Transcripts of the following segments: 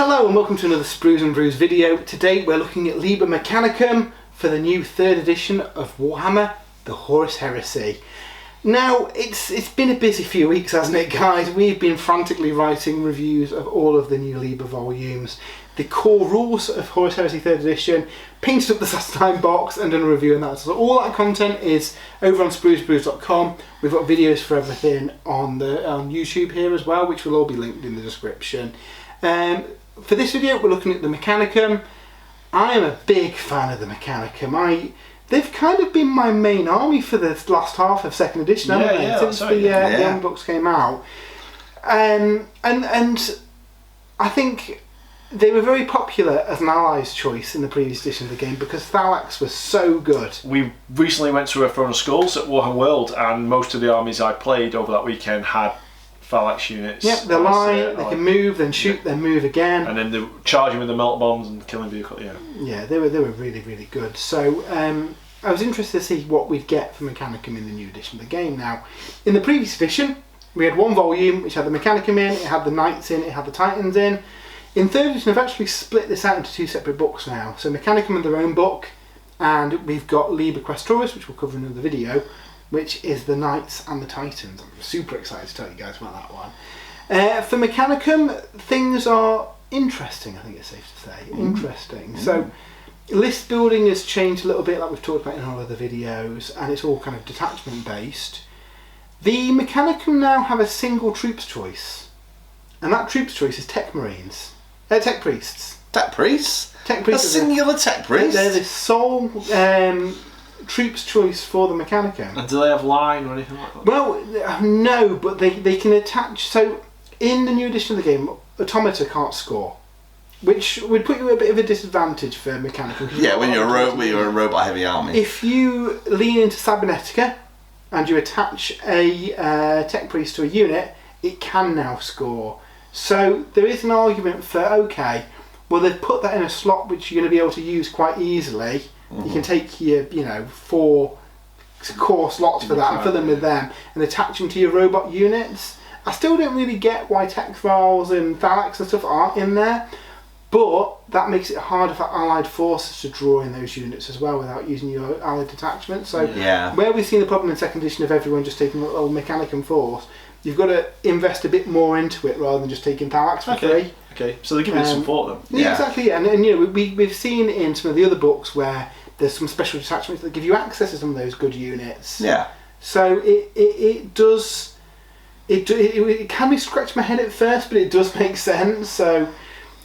Hello and welcome to another Sprues and Brews video. Today we're looking at Liber Mechanicum for the new 3rd edition of Warhammer The Horus Heresy. Now, it's been a busy few weeks, hasn't it, guys? We've been frantically writing reviews of all of the new Liber volumes, the core rules of Horus Heresy 3rd edition, painted up the Saturday box and done a review on that. So all that content is over on spruesbrews.com. We've got videos for everything on YouTube here as well, which will all be linked in the description. For this video we're looking at the Mechanicum. I am a big fan of the Mechanicum. They've kind of been my main army for the last half of 2nd edition, haven't they? Since the young books came out. And I think they were very popular as an allies choice in the previous edition of the game because Thalax was so good. We recently went to a Throne of Skulls at Warhammer World, and most of the armies I played over that weekend had Thalax units. Yep, they're light, they can move, then shoot, then move again. And then they're charging with the melt bombs and killing vehicles, Yeah, they were really, really good. So I was interested to see what we'd get for Mechanicum in the new edition of the game. Now, in the previous edition, we had one volume which had the Mechanicum in, it had the Knights in, it had the Titans in. In 3rd edition, I've actually split this out into 2 separate books now. So Mechanicum in their own book, and we've got Liber Questoris, which we'll cover in another video, which is the Knights and the Titans. I'm super excited to tell you guys about that one. For Mechanicum, things are interesting, I think it's safe to say. Interesting. So, list building has changed a little bit, like we've talked about in all other videos, and it's all kind of detachment based. The Mechanicum now have a single troops choice, and that troops choice is Tech Marines. Tech Priests. Tech Priests? Tech Priests. A singular Tech Priest? They're the sole troops choice for the Mechanicum. And do they have line or anything like that? Well, no, but they can attach. So in the new edition of the game, Automata can't score, which would put you at a bit of a disadvantage for Mechanicum. Yeah, when you're a robot heavy army. If you lean into Cybernetica and you attach a Tech Priest to a unit, it can now score. So there is an argument for, okay, well they've put that in a slot which you're going to be able to use quite easily. You can take your, 4 core slots for that and fill them with them and attach them to your robot units. I still don't really get why Tech Files and Thalax and stuff aren't in there, but that makes it harder for allied forces to draw in those units as well without using your allied detachment. So where we've seen the problem in 2nd edition of everyone just taking a little Mechanicum force, you've got to invest a bit more into it rather than just taking Thalax for free. Okay, so they're giving it support then. Yeah, exactly. And we've seen in some of the other books where there's some special detachments that give you access to some of those good units. Yeah. So it does. It can be scratch my head at first, but it does make sense. So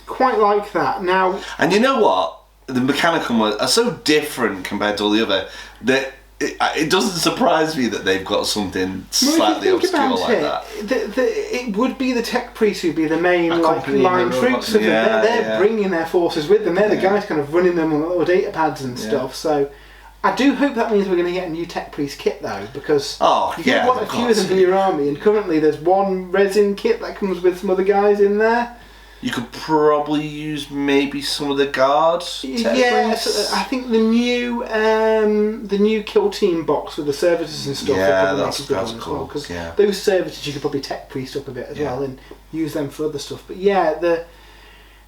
quite like that. Now. And you know what? The Mechanicum are so different compared to all the other that it doesn't surprise me that they've got something slightly obscure like that. It would be the Tech Priests who'd be the main line troops. They're bringing their forces with them. They're the guys kind of running them on little data pads and stuff. So I do hope that means we're going to get a new Tech Priest kit though, because you want a few of them for your army, and currently there's one resin kit that comes with some other guys in there. You could probably use maybe some of the guards. Yes, I think the new Kill Team box with the servitors and stuff. Yeah, that's cool. Because those servitors you could probably Tech Priest up a bit as well and use them for other stuff. But yeah,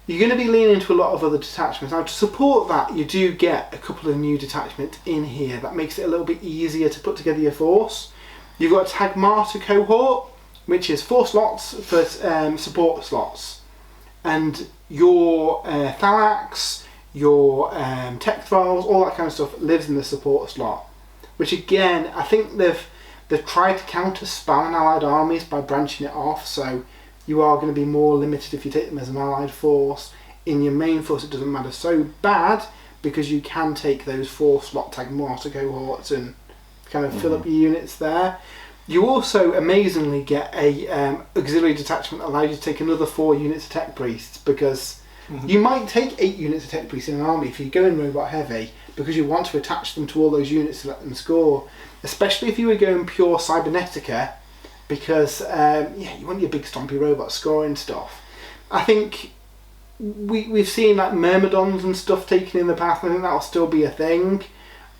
you're going to be leaning into a lot of other detachments. Now to support that, you do get a couple of new detachments in here that makes it a little bit easier to put together your force. You've got a Tagmata cohort, which is 4 slots for support slots. And your Thalax, your Tech Files, all that kind of stuff lives in the support slot. Which again, I think they've tried to counter spam and allied armies by branching it off, so you are going to be more limited if you take them as an allied force. In your main force it doesn't matter so bad, because you can take those 4 slot Tagmata cohorts and kind of fill up your units there. You also amazingly get a auxiliary detachment that allows you to take another 4 units of Tech Priests, because you might take 8 units of Tech Priests in an army if you go in robot heavy, because you want to attach them to all those units to let them score, especially if you were going pure Cybernetica, because you want your big stompy robot scoring stuff. I think we've seen like Myrmidons and stuff taken in the past, and I think that'll still be a thing,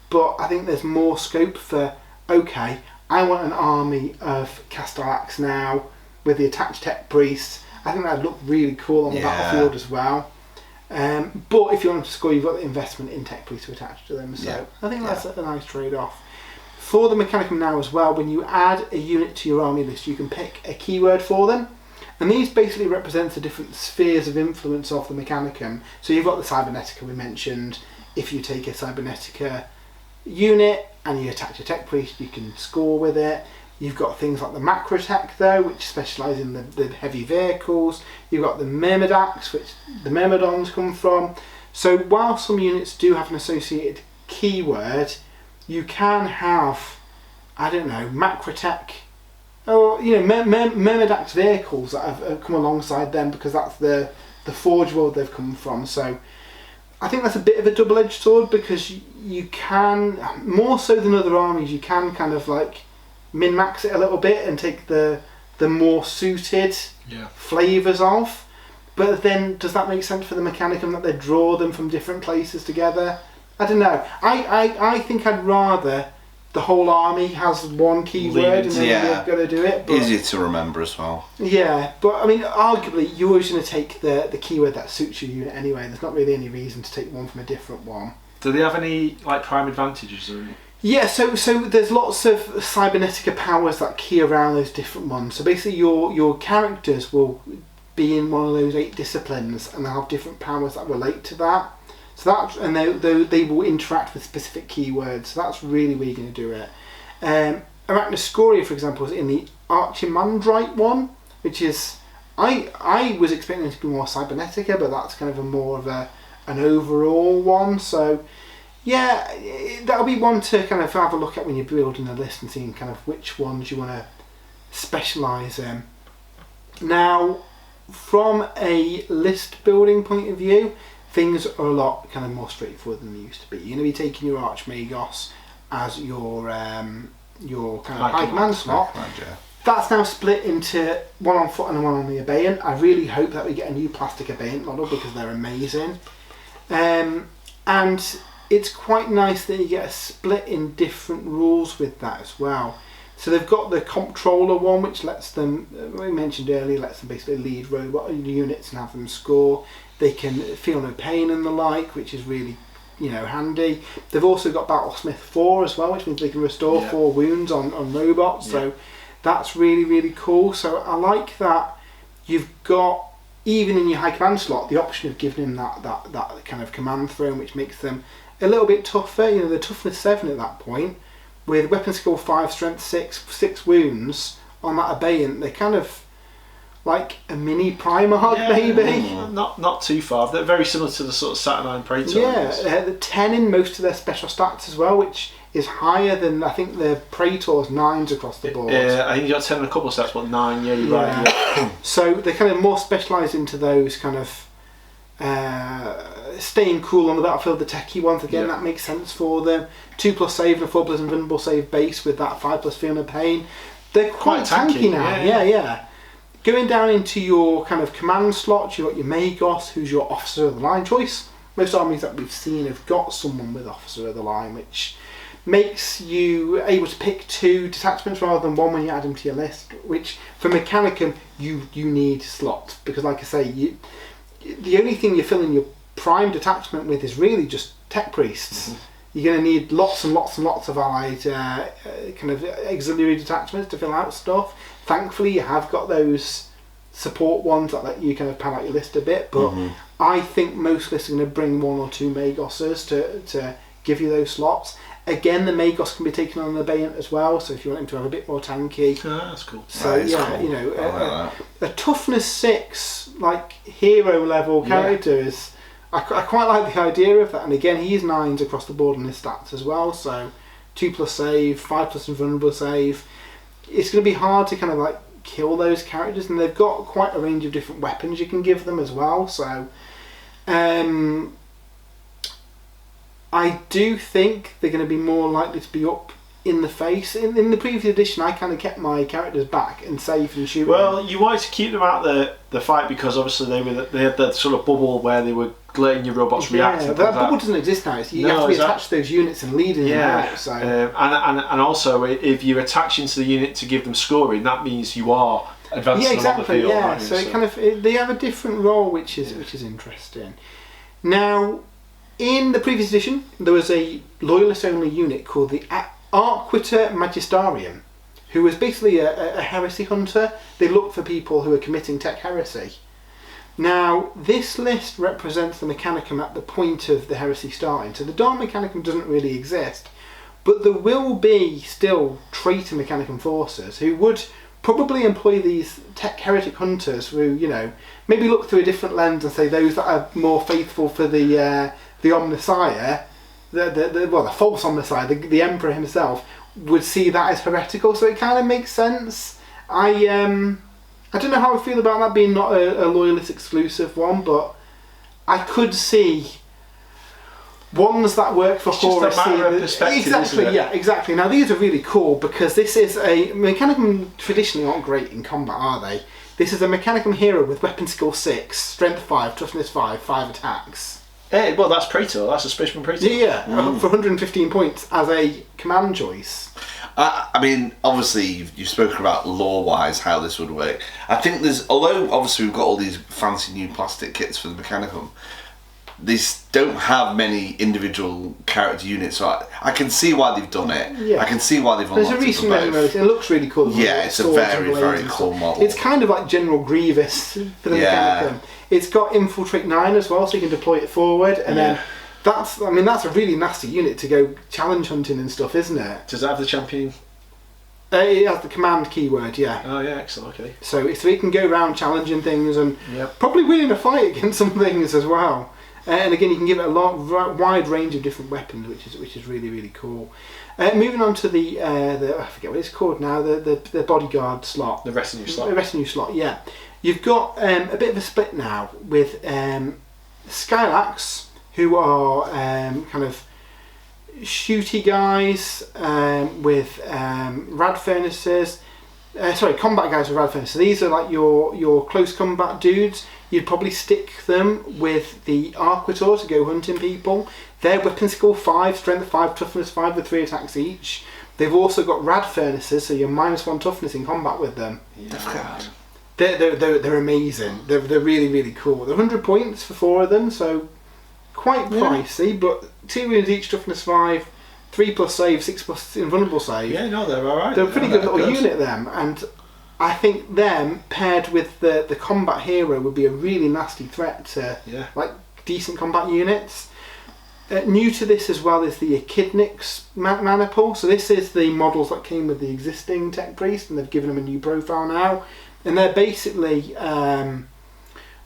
but I think there's more scope for, okay, I want an army of Castellax now with the attached Tech Priests. I think that'd look really cool on the battlefield as well. But if you want them to score, you've got the investment in tech priests to attach to them. So I think that's a nice trade-off. For the Mechanicum now as well, when you add a unit to your army list, you can pick a keyword for them. And these basically represent the different spheres of influence of the Mechanicum. So you've got the Cybernetica we mentioned. If you take a Cybernetica unit and you attach a tech priest, you can score with it. You've got things like the Macrotech though, which specialise in the heavy vehicles. You've got the Myrmidax, which the Myrmidons come from. So while some units do have an associated keyword, you can have, I don't know, Macrotech, or Myrmidax vehicles that have come alongside them, because that's the Forge world they've come from. So I think that's a bit of a double-edged sword, because you can, more so than other armies, you can kind of like min-max it a little bit and take the more suited flavours of. But then, does that make sense for the Mechanicum that they draw them from different places together? I don't know. I think I'd rather the whole army has one keyword and then you've got to do it. But, easier to remember as well. Yeah, but I mean, arguably, you're always going to take the keyword that suits your unit anyway. There's not really any reason to take one from a different one. Do they have any like prime advantages? Or? Yeah, so there's lots of Cybernetica powers that key around those different ones. So basically, your characters will be in one of those 8 disciplines, and they'll have different powers that relate to that. So that, and they will interact with specific keywords. So that's really where you're going to do it. Arachnoscoria, for example, is in the Archimandrite one, which is I was expecting it to be more Cybernetica, but that's kind of a more of an overall one. So yeah, that'll be one to kind of have a look at when you're building a list and seeing kind of which ones you want to specialise in. Now, from a list building point of view, things are a lot kind of more straightforward than they used to be. You're going to be taking your Archmagos as your kind of high command slot. That's now split into one on foot and one on the Abeyant. I really hope that we get a new plastic Abeyant model, because they're amazing. And it's quite nice that you get a split in different rules with that as well. So they've got the Comptroller one, which lets them, we mentioned earlier, lets them basically lead robot units and have them score. They can feel no pain and the like, which is really, handy. They've also got Battlesmith 4 as well, which means they can restore 4 wounds on robots. Yeah. So that's really, really cool. So I like that you've got, even in your high command slot, the option of giving them that kind of command throne, which makes them a little bit tougher. They're toughness 7 at that point. With weapon skill 5, strength 6 wounds on that Abeyant, they're kind of like a mini Primarch, maybe. Not too far. They're very similar to the sort of Saturnine Praetor. Yeah, the 10 in most of their special stats as well, which is higher than, I think, the Praetor's 9s across the board. Yeah, I think you got 10 in a couple of stats, but 9, you're right. Yeah. So they're kind of more specialised into those kind of staying cool on the battlefield, the techie ones. Again, that makes sense for them. 2+ save and a 4+ invulnerable save base with that 5+ feel no pain. They're quite tanky now. Yeah. Going down into your kind of command slots, you've got your Magos, who's your officer of the line choice. Most armies that we've seen have got someone with officer of the line, which makes you able to pick 2 detachments rather than 1 when you add them to your list, which for Mechanicum you need slots, because like I say, the only thing you're filling your prime detachment with is really just tech priests. Mm-hmm. You're going to need lots and lots and lots of allied kind of auxiliary detachments to fill out stuff. Thankfully, you have got those support ones that let you kind of pad out your list a bit, but I think most lists are going to bring 1 or 2 Magoses to give you those slots. Again, the Magos can be taken on the Abeyant as well, so if you want him to have a bit more tanky. That's cool. So cool. A toughness 6, like hero level character is... I quite like the idea of that, and again, he's 9s across the board on his stats as well, so 2+ save, 5+ invulnerable save. It's going to be hard to kind of like kill those characters, and they've got quite a range of different weapons you can give them as well, so I do think they're going to be more likely to be up in the face. In the previous edition, I kind of kept my characters back and safe and shooting. Well, you wanted to keep them out the fight, because obviously they had that sort of bubble where they were letting your robots react. Yeah, that bubble doesn't exist now. So you have to be attached to those units and leading them out. So. And also, if you're attaching to the unit to give them scoring, that means you are advancing them on the field. Yeah, Aren't you? so it kind of they have a different role, which is interesting. Now, in the previous edition, there was a loyalist-only unit called the Arquiter Magisterium, who was basically a heresy hunter. They looked for people who are committing tech heresy. Now, this list represents the Mechanicum at the point of the heresy starting. So the Dark Mechanicum doesn't really exist, but there will be still traitor Mechanicum forces who would probably employ these tech heretic hunters who, maybe look through a different lens and say those that are more faithful for the Omnissiah, the false Omnissiah, the Emperor himself, would see that as heretical. So it kind of makes sense. I don't know how I feel about that being not a loyalist exclusive one, but I could see ones that work for Horus. Just a matter of perspective, exactly, isn't it? yeah, exactly. Now these are really cool because this is Mechanicum traditionally aren't great in combat, are they? This is a Mechanicum hero with weapon skill 6, strength 5, toughness 5, 5 attacks. Hey, well, that's Praetor. That's a Spaceman Praetor. Yeah, for 115 points as a command choice. I mean, obviously, you've spoken about lore-wise how this would work. I think although obviously we've got all these fancy new plastic kits for the Mechanicum, these don't have many individual character units, so I can see why they've done it. Yeah. I can see why they've unlocked There's a recent it for memory. both. It looks really cool. Yeah, it's a very, very cool model. It's kind of like General Grievous for the Mechanicum. It's got Infiltrate 9 as well, so you can deploy it forward, and then that's a really nasty unit to go challenge hunting and stuff, isn't it? Does that have the champion? It has the command keyword, yeah. Oh yeah, excellent. Okay. So it can go around challenging things and probably winning a fight against some things as well. And again, you can give it a wide range of different weapons, which is really, really cool. Moving on to the I forget what it's called now, the bodyguard slot. The retinue slot. The retinue slot, yeah. You've got a bit of a split now with Skylax, who are kind of shooty guys with rad furnaces. Combat guys with rad furnaces. So these are like your close combat dudes. You'd probably stick them with the Arquitor to go hunting people. Their weapon skill 5, strength 5, toughness 5 with 3 attacks each. They've also got rad furnaces, so you're -1 toughness in combat with them. Yeah. They're amazing. They're really, really cool. They're 100 points for 4 of them, so quite pricey, but 2 wounds each, toughness 5, 3+ save, 6+ invulnerable save. Yeah, no, they're alright. They're a pretty good little unit, them, and I think them paired with the combat hero would be a really nasty threat to like decent combat units. New to this as well is the Echidnix Maniple. So this is the models that came with the existing Tech Priest, and they've given them a new profile now. And they're basically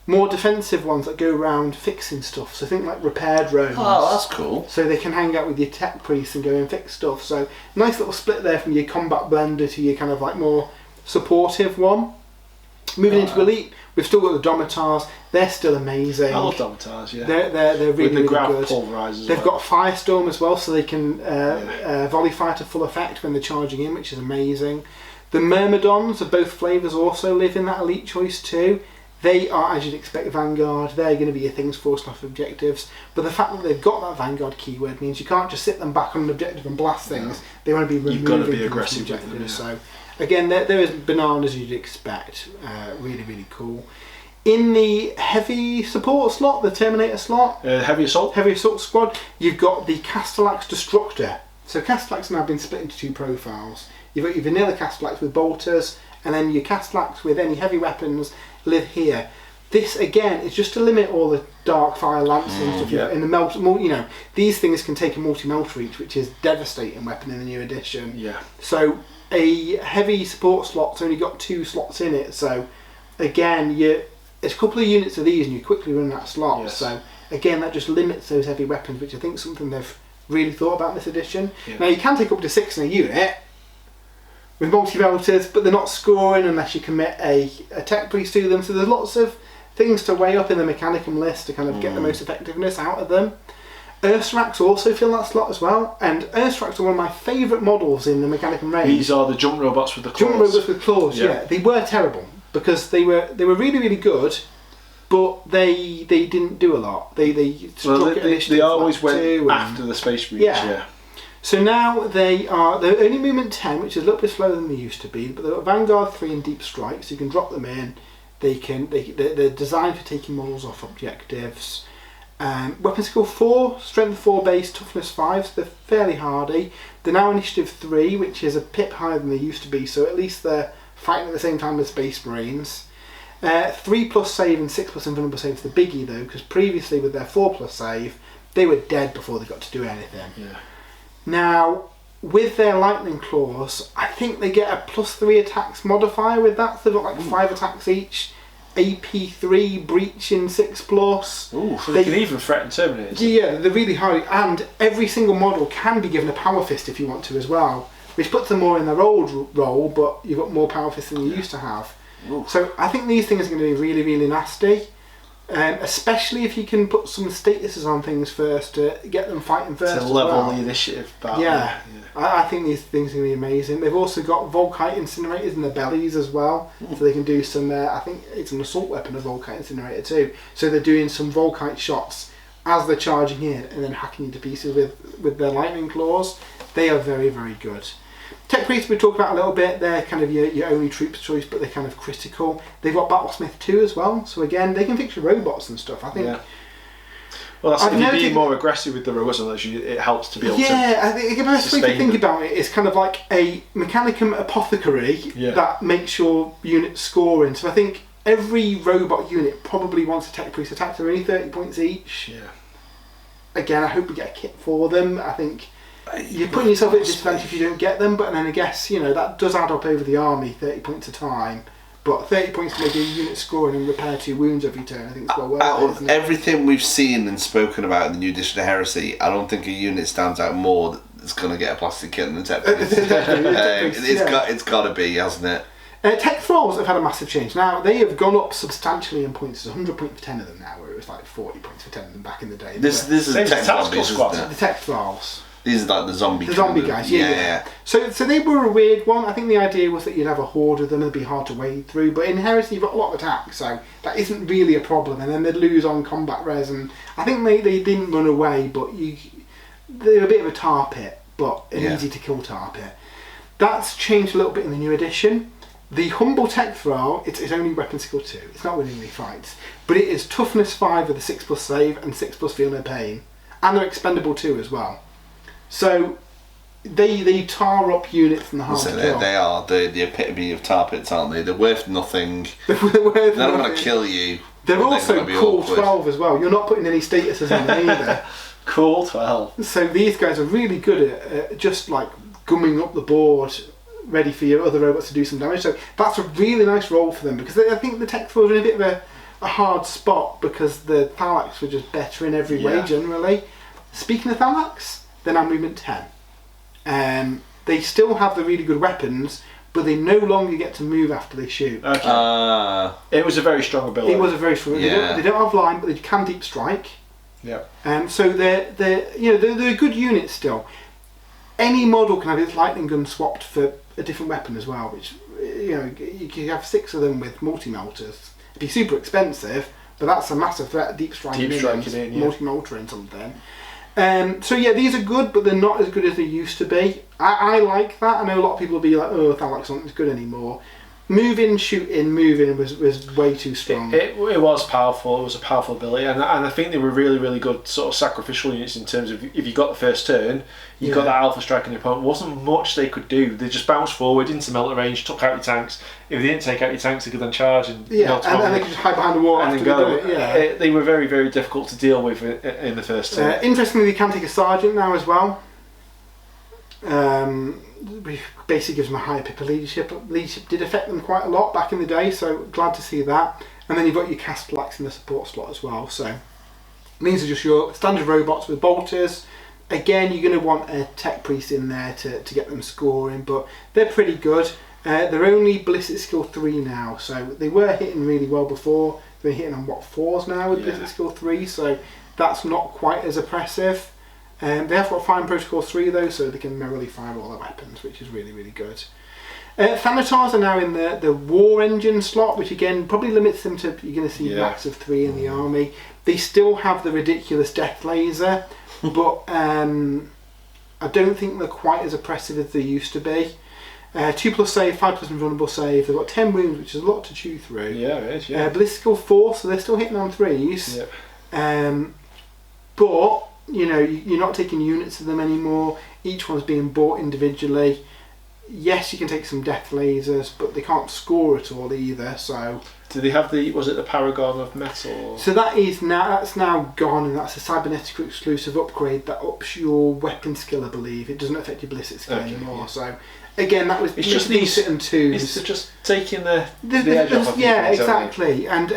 more defensive ones that go around fixing stuff. So think like repaired drones. Oh, that's cool. So they can hang out with your Tech Priest and go and fix stuff. So nice little split there from your combat blender to your kind of like more supportive one. Moving into Elite, we've still got the Domitars. They're still amazing. I love Domitars, yeah. They're really, with the really grav good. pulverizers. They've got a Firestorm as well, so they can volley fire to full effect when they're charging in, which is amazing. The Myrmidons of both flavours also live in that Elite choice too. They are, as you'd expect, Vanguard. They're going to be your things forced off objectives. But the fact that they've got that Vanguard keyword means you can't just sit them back on an objective and blast things. They want to be removing. You've got to be aggressive with them. So again, they're as bananas as you'd expect. Really, really cool. In the heavy support slot, the Terminator slot, Heavy Assault Squad, you've got the Castellax Destructor. So Castellax now been split into 2 profiles. You've got your vanilla Castellax with bolters, and then your Castellax with any heavy weapons live here. This again is just to limit all the dark fire lances and stuff. Yeah. In the these things can take a multi-melt reach, which is devastating weapon in the new edition. Yeah. So a heavy support slot's only got 2 slots in it. So again, there's a couple of units of these, and you quickly run that slot. Yes. So again, that just limits those heavy weapons, which I think is something they've really thought about in this edition. Yeah. Now you can take up to 6 in a unit with multi-melters, but they're not scoring unless you commit a Tech Priest to them. So there's lots of things to weigh up in the Mechanicum list to kind of get the most effectiveness out of them. Ursarax also fill that slot as well, and Ursarax are one of my favourite models in the Mechanicum range. These are the jump robots with the claws. Jump robots with claws, yeah. They were terrible because they were really, really good, but they didn't do a lot. They always went after the Space Breach, yeah. So now they're only movement 10, which is a little bit slower than they used to be, but they've got Vanguard 3 and Deep Strike, so you can drop them in. They're designed for taking models off objectives. Weapon skill 4, strength 4 base, toughness 5, so they're fairly hardy. They're now initiative 3, which is a pip higher than they used to be, so at least they're fighting at the same time as Space Marines. 3+ save and 6+ invulnerable save is the biggie though, because previously with their 4+ save, they were dead before they got to do anything. Yeah. Now, with their lightning claws, I think they get a +3 attacks modifier with that, so they've got like 5 attacks each. AP3, breach in 6+. Ooh, so they can even threaten Terminators. Yeah, they're really hard, and every single model can be given a Power Fist if you want to as well, which puts them more in their old role, but you've got more Power Fists than you used to have. Ooh. So I think these things are going to be really, really nasty, especially if you can put some statuses on things first to get them fighting first. To level the initiative back. Yeah. I think these things are going to be amazing. They've also got Volkite incinerators in their bellies as well, so they can do some. I think it's an assault weapon, a Volkite incinerator too. So they're doing some Volkite shots as they're charging in, and then hacking you to pieces with their lightning claws. They are very, very good. Tech Priests we talked about a little bit. They're kind of your only troops choice, but they're kind of critical. They've got Battlesmith 2 as well, so again they can fix your robots and stuff. I think. Yeah. Well, that's if you're being more aggressive with the robots, it helps to be able to. Yeah, I think the best way to think about it is kind of like a Mechanicum apothecary that makes your unit scoring. So I think every robot unit probably wants a Tech Priest attack. They're only 30 points each. Yeah. Again, I hope we get a kit for them. I think you're putting yourself at a disadvantage if you don't get them, but then I guess that does add up over the army, 30 points a time. But 30 points to make a unit scoring and repair 2 wounds every turn, I think it's well worth it. Out of everything we've seen and spoken about in the new edition of Heresy, I don't think a unit stands out more that's going to get a plastic kit than the Tech Priest. It's got to be, hasn't it? Tech Thralls have had a massive change. Now, they have gone up substantially in points. There's 100 points for 10 of them now, where it was like 40 points for 10 of them back in the day. This is Tech Zombies, isn't it? The Tech Thralls. These are like the zombie guys, yeah. So they were a weird one. I think the idea was that you'd have a horde of them and it'd be hard to wade through. But in Heresy, you've got a lot of attacks, so that isn't really a problem. And then they'd lose on combat res, and I think they didn't run away, but they're a bit of a tar pit, but an easy to kill tar pit. That's changed a little bit in the new edition. The Humble Tech Thrall, it's only weapon skill 2. It's not winning any fights, but it is toughness 5 with a 6+ save and 6+ feel no pain, and they're expendable 2 as well. So they tar up units and the hard to kill. They are the epitome of tar pits, aren't they? They're worth nothing. They're not going to kill you. They're also cool 12 as well. You're not putting any statuses on them either. Cool 12. So these guys are really good at just like gumming up the board, ready for your other robots to do some damage. So that's a really nice role for them, because I think the Tech Thralls are in a bit of a hard spot because the Thalax were just better in every way generally. Speaking of Thalax, they're now movement 10. They still have the really good weapons, but they no longer get to move after they shoot. Okay. It was a very strong ability. It was a very strong. They don't have line, but they can deep strike. Yeah. So they're a good unit still. Any model can have its lightning gun swapped for a different weapon as well, which you can have 6 of them with multi-melters. It'd be super expensive, but that's a massive threat. Deep striking in, multi-melter and something. These are good, but they're not as good as they used to be. I like that. I know a lot of people will be like, oh, Thalax aren't as good anymore. Move in, shoot in, move in was way too strong. It was powerful. It was a powerful ability, and I think they were really, really good sort of sacrificial units in terms of if you got the first turn, you got that alpha strike on your opponent. Wasn't much they could do. They just bounced forward into melter range, took out your tanks. If they didn't take out your tanks, they could then charge and and they could just hide behind the wall and after go. They did it. They were very, very difficult to deal with in the first turn. Interestingly, they can take a sergeant now as well. Which basically gives them a higher pip of leadership. Leadership did affect them quite a lot back in the day, so glad to see that. And then you've got your Castellax in the support slot as well. So these are just your standard robots with bolters. Again, you're going to want a Tech Priest in there to get them scoring, but they're pretty good. They're only Ballistic Skill 3 now, so they were hitting really well before. They're hitting on 4s now with Ballistic Skill 3, so that's not quite as oppressive. They have got Firing Protocol 3 though, so they can merrily fire all their weapons, which is really, really good. Thanatars are now in the War Engine slot, which again probably limits them to, you're going to see max of 3 in the army. They still have the ridiculous Death Laser, but I don't think they're quite as oppressive as they used to be. 2+ save, 5+ invulnerable save. They've got 10 wounds, which is a lot to chew through. Yeah, it is. Yeah. Ballistical 4, so they're still hitting on 3s. Yep. But you're not taking units of them anymore. Each one's being bought individually. Yes, you can take some death lasers, but they can't score at all either. So. Do they have was it the Paragon of Metal? So that's now gone, and that's a cybernetic exclusive upgrade that ups your weapon skill, I believe. It doesn't affect your ballistic skill anymore. Yeah. So again, that was it's just these and twos. It's just taking the edge off. Yeah, exactly. And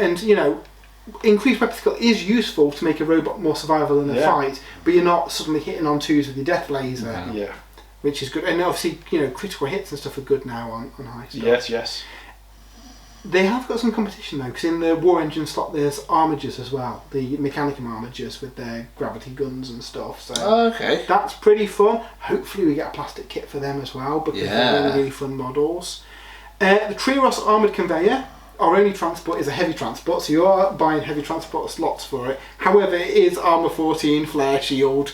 increased weapon skill is useful to make a robot more survivable in a fight, but you're not suddenly hitting on 2s with your death laser. Yeah. Which is good, and obviously critical hits and stuff are good now on high stuff. Yes. They have got some competition though, because in the War Engine slot there's armigers as well, the Mechanicum armigers with their gravity guns and stuff. So that's pretty fun. Hopefully we get a plastic kit for them as well, because they're really, really fun models. The Trios armoured conveyor, our only transport is a heavy transport, so you are buying heavy transport slots for it. However, it is armour 14, flare shield,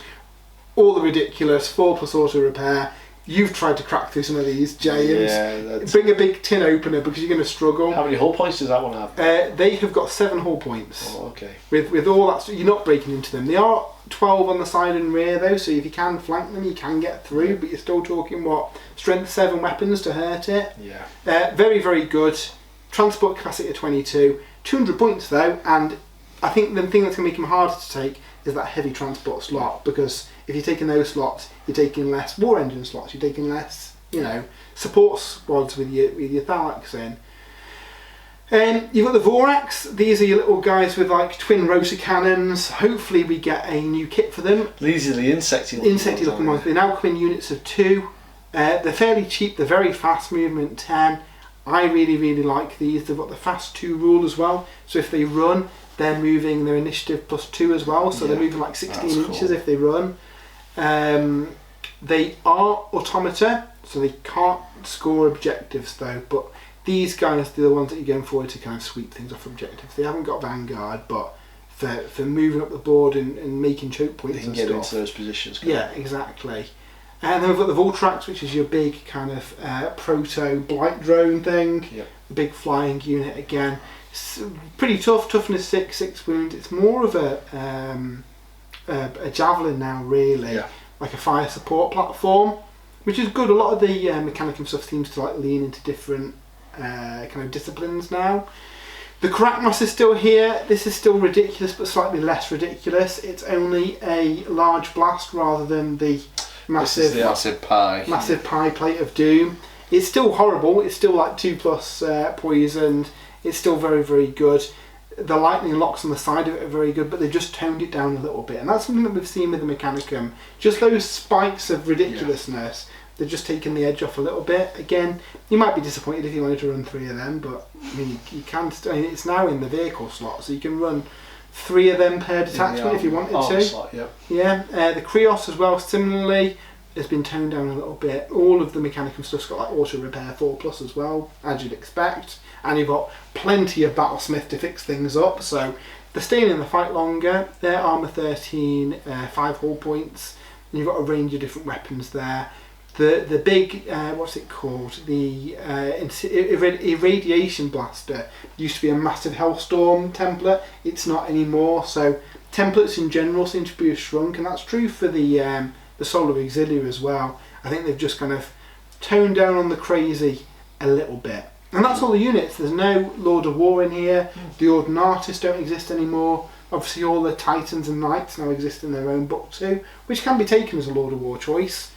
all the ridiculous, 4+ auto repair. You've tried to crack through some of these, James. Yeah, bring a big tin opener because you're going to struggle. How many hull points does that one have? They have got 7 hull points. Oh, okay. With all that, you're not breaking into them. They are 12 on the side and rear though, so if you can flank them, you can get through. But you're still talking strength 7 weapons to hurt it. Yeah. Very, very good. Transport capacity of 22, 200 points though, and I think the thing that's going to make them harder to take is that heavy transport slot, because if you're taking those slots, you're taking less War Engine slots, you're taking less, support squads with your Thalax in. You've got the Vorax. These are your little guys with twin rotor cannons. Hopefully we get a new kit for them. These are the insecty looking ones. They now come in units of 2. They're fairly cheap, they're very fast, movement 10. I really, really like these. They've got the fast 2 rule as well, so if they run, they're moving their initiative +2 as well, so they're moving 16 inches if they run. They are automata, so they can't score objectives though, but these guys are the ones that you're going forward to kind of sweep things off objectives. They haven't got Vanguard, but for moving up the board and making choke points, they can and get stuff. into those positions. Yeah, exactly. And then we've got the Voltrax, which is your big kind of proto blight drone thing. Yep. The big flying unit again. It's pretty tough, toughness 6 wound. It's more of a javelin now, really, like a fire support platform, which is good. A lot of the Mechanicum stuff seems to lean into different kind of disciplines now. The Karaknos is still here. This is still ridiculous, but slightly less ridiculous. It's only a large blast rather than the massive pie plate of doom. It's still horrible. It's still 2+ poisoned. It's still very, very good. The lightning locks on the side of it are very good, but they've just toned it down a little bit, and that's something that we've seen with the Mechanicum. Just those spikes of ridiculousness. They're just taking the edge off a little bit. Again, you might be disappointed if you wanted to run 3 of them, but I mean, you can. It's now in the vehicle slot, so you can run 3 of them per detachment if you wanted to. Slot, yep. Yeah, the Krios as well. Similarly, has been toned down a little bit. All of the Mechanicum stuff's got auto repair 4+ as well, as you'd expect, and you've got plenty of Battlesmith to fix things up. So they're staying in the fight longer. They're armor 13, 5 hull points, and you've got a range of different weapons there. The big, what's it called? The Irradiation Blaster used to be a massive Hellstorm template. It's not anymore. So templates in general seem to be shrunk, and that's true for the Solar Auxilia as well. I think they've just kind of toned down on the crazy a little bit. And that's all the units. There's no Lord of War in here. The Ordinatus don't exist anymore. Obviously all the Titans and Knights now exist in their own book too, which can be taken as a Lord of War choice.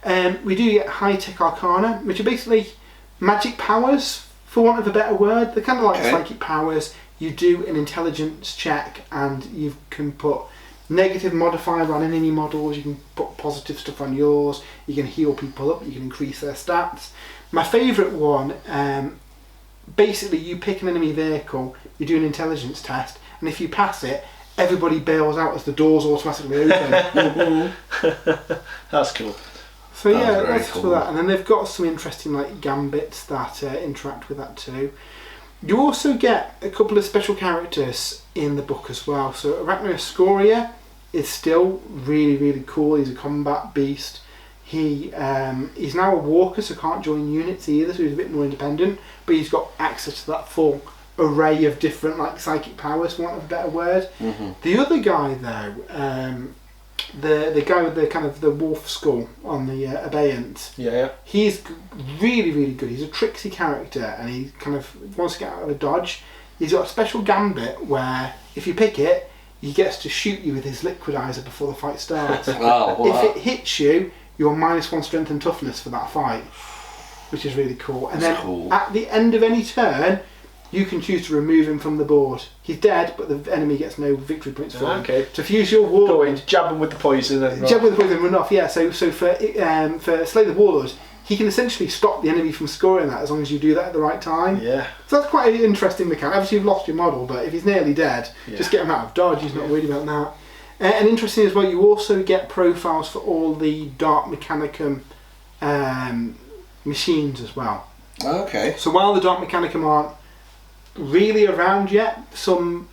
We do get high-tech arcana, which are basically magic powers, for want of a better word. They're kind of like psychic powers. You do an intelligence check and you can put negative modifier on enemy models, you can put positive stuff on yours, you can heal people up, you can increase their stats. My favourite one, basically you pick an enemy vehicle, you do an intelligence test, and if you pass it, everybody bails out as the doors automatically open. That's cool. So yeah, that's cool. For that. And then they've got some interesting gambits that interact with that too. You also get a couple of special characters in the book as well. So Arachnoescoria is still really, really cool. He's a combat beast. He's now a walker, so can't join units either, so he's a bit more independent, but he's got access to that full array of different like psychic powers, for want of a better word. The other guy though, the guy with the kind of the wolf skull on the abeyance, he's really, really good. He's a tricksy character, and he kind of wants to get out of a dodge. He's got a special gambit where if you pick it, he gets to shoot you with his liquidizer before the fight starts. If it hits you, you're -1 strength and toughness for that fight, which is really cool. And then at the end of any turn, you can choose to remove him from the board. He's dead, but the enemy gets no victory points for him. Okay. So if you use your warlord, jab him with the poison and run off. Yeah. So for Slay the Warlord, he can essentially stop the enemy from scoring that as long as you do that at the right time. Yeah. So that's quite an interesting mechanic. Obviously you've lost your model, but if he's nearly dead, just get him out of dodge. He's not worried about that. And interesting as well, you also get profiles for all the Dark Mechanicum machines as well. Okay. So while the Dark Mechanicum aren't really around yet, some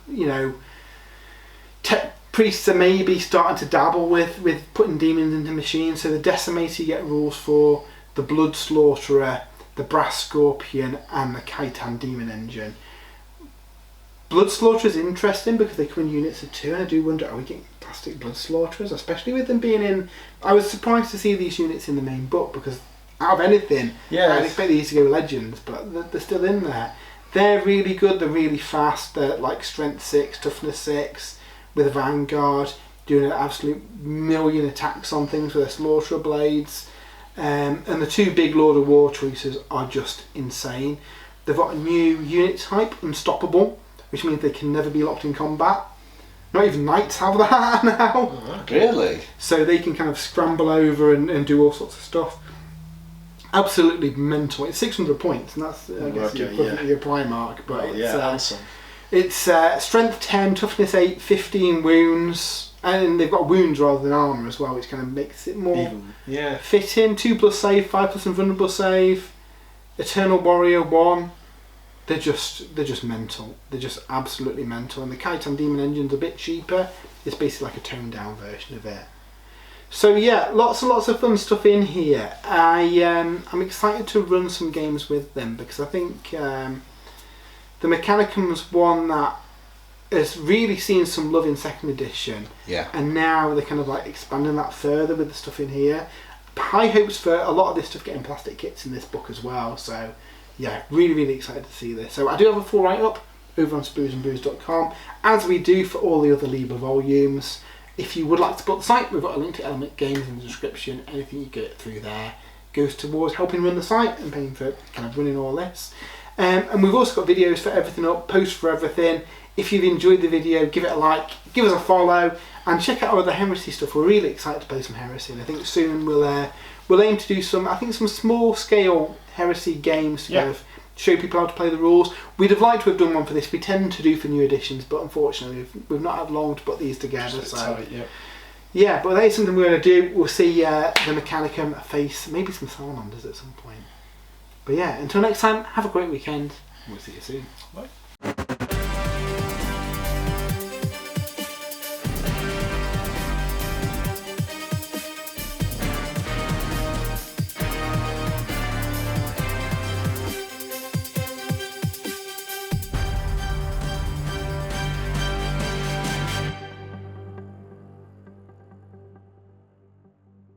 tech priests are maybe starting to dabble with putting demons into machines. So the Decimator you get rules for, the Blood Slaughterer, the Brass Scorpion, and the Khitan Demon Engine. Blood Slaughterer is interesting because they come in units of 2, and I do wonder, are we getting plastic Blood Slaughterers, especially with them being in... I was surprised to see these units in the main book, because out of anything, I'd expect these to go Legends, but they're still in there. They're really good, they're really fast, they're like strength 6, toughness 6, with a Vanguard, doing an absolute million attacks on things with their Slaughterer blades. And the 2 big Lord of War choices are just insane. They've got a new unit type, Unstoppable, which means they can never be locked in combat. Not even knights have that now. Oh, really? So they can kind of scramble over and do all sorts of stuff. Absolutely mental. It's 600 points, and that's I guess the equivalent of your Primarch. But it's strength 10, toughness 8, 15 wounds, and they've got wounds rather than armour as well, which kind of makes it more fitting. 2+ save, 5+ invulnerable save, Eternal Warrior 1. They're just mental. They're just absolutely mental. And the Khitan Demon Engine's a bit cheaper. It's basically like a toned down version of it. So yeah, lots and lots of fun stuff in here. I'm excited to run some games with them, because I think the Mechanicum's one that has really seen some love in 2nd edition. Yeah. And now they're kind of like expanding that further with the stuff in here. High hopes for a lot of this stuff getting plastic kits in this book as well. So yeah, really, really excited to see this. So I do have a full write-up over on spoosandbrews.com, as we do for all the other Liber volumes. If you would like to support the site, we've got a link to Element Games in the description. Anything you get through there goes towards helping run the site and paying for kind of running all this. And we've also got videos for everything up, posts for everything. If you've enjoyed the video, give it a like, give us a follow, and check out our other Heresy stuff. We're really excited to play some Heresy, and I think soon we'll aim to do some small scale Heresy games to kind of show people how to play the rules. We'd have liked to have done one for this. We tend to do for new editions, but unfortunately we've not had long to put these together. So yeah, but that is something we're going to do. We'll see the Mechanicum face maybe some Salamanders at some point. But yeah, until next time, have a great weekend. We'll see you soon. Bye.